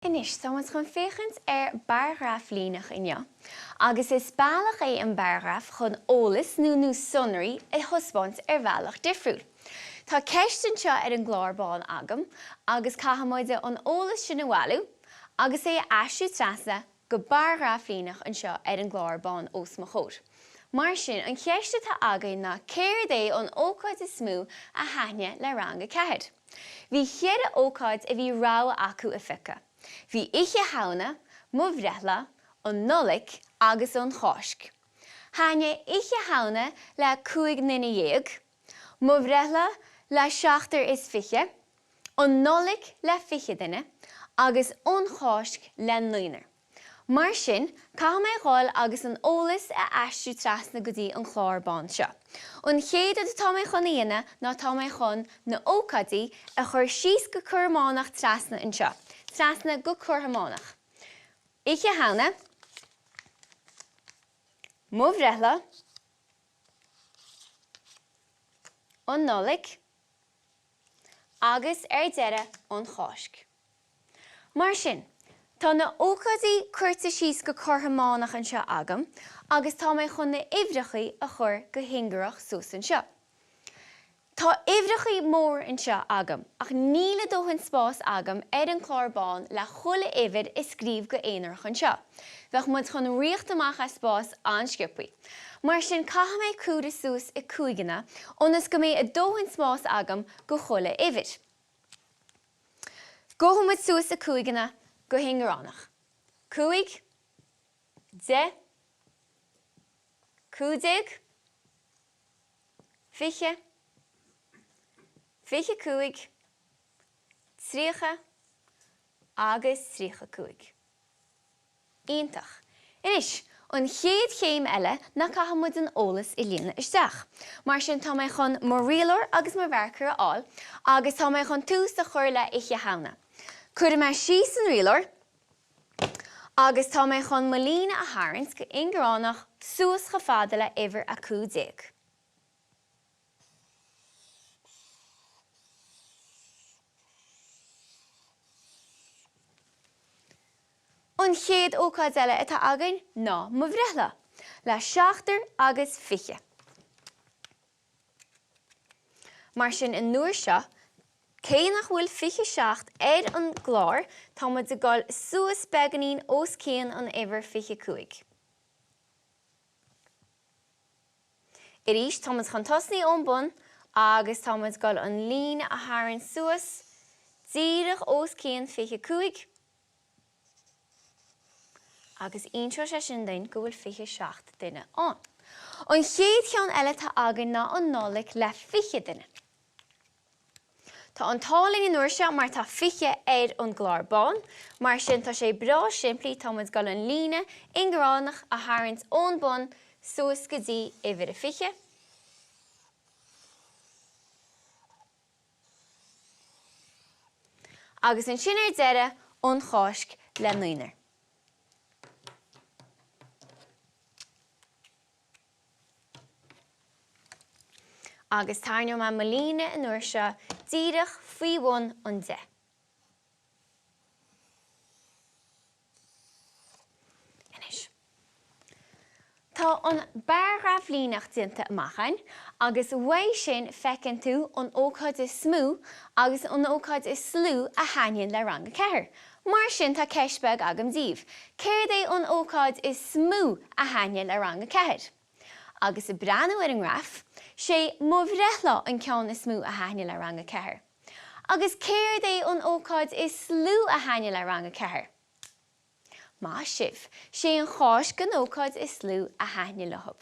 Inis támas chun féchant bargraf líneach inne. Agus is bailach an bargraf chun ólas nó sonraí I thuspáint bhealach difriúil. Tá ceistan seo an gláirbáin agam, agus caitheamide an ólas sin bhhailú, agus asú trasna go bargraf líneach an seo an gláirbáin os mo chóir. Mar sin an ceiste tá againn ná céir an ócáid is smú a haithne le rang ceithid. Bhí chéad ócáid a bhí rá acu fiche. Bhí ihe hauna, mhreithla, an nolik agus an chosc. Haine ihe hauna le 5 mhreithla le 7 is fiche, an nolik le 5 duine, agus an chosc le 9. Mar sin, caitheamh mé gháil agus an ólas a asú trasna go dtí an chláirbáin seo. An chéad a tá mé chun dhéine ná tá mé chun na ócadaí a chur síos go curmánach trasna an seo. Trasna go curmánach. Ihe hauna, mhreithla, an nolik, agus deire an chosc. Mar sin, tá na ócadaí cuirte síos go curmánach an seo agam, agus tá mé chun na uimhreachaí a chur go hingearach suas an seo. Tá uimhreachaí mór an seo agam, ach níle dóthain spás agam an chláirbáin le chula uimhir is scríomh go éonarach an seo. Bheadh muid chun riocht amach a spás an sciúpaí. Mar sin caitheamh mé cúra suas I cúigeanna, ónas go mé a dóthain spás agam go chula uimhir. Gotha muid suas a cúigeanna go hingearánach. 5, 10, 15, 20, 25, 30 agus 35. Iontach. Inis, an chéad chéim eile na caitheamid an ólas I líne isteach. Mar sin tá mé chun mar rialóir agus mar bharcar áil, agus tá mé chun tús a chur le ihe hauna. Cuireadh mé síos an rialóir, agus tá mé chun molíne a tharraingt go ingearánach suas go fada le uimhir a 15. An chéad ócáid eile atá againn ná mhreithla, le 7 agus 5. Mar sin an nuair seo, cé nach bhfuil 7 an gláir, tá muid a gháil suas beganín os céan an uimhir 25. Arís tá muid chun tosnaí ón bun, agus tá muid gháil an líne a tharraingt suas, díreach os céan 25, agus ionseoir sé sin dainn go bhfuil 27 duine an. An chéad cheann eile tá againn ná an nolik le 20 duine. Tá an táling in uair seo mar tá 20 an gláirbáin, mar sin tá sé bra simplí tá muid gall an líne ingearánach a tharraingt ón bun suas go dtí uimhir a 20. Agus an sin deire an chosc le 9. Agus tarniú má molíne an uair seo díreach faoi 1 an 10. Inis. Tá an bargraf líneach dionta amachchain, agus bhaid sin fecinn tú an ócáid is smú agus an ócáid is slú a hainneann le rang ceithir. Mar sin tá ceisbeag agam díobh. Céir an ócáid is smú a hainneann le rang ceithir. Agus I breanú an graf, sé mhreithla an ceann is smú a hainneann le rang ceithir. Agus céir an ócáid is slú a hainneann le rang ceithir. Má sibh, sé an chosc an ócáid is slú a hainneann le hub.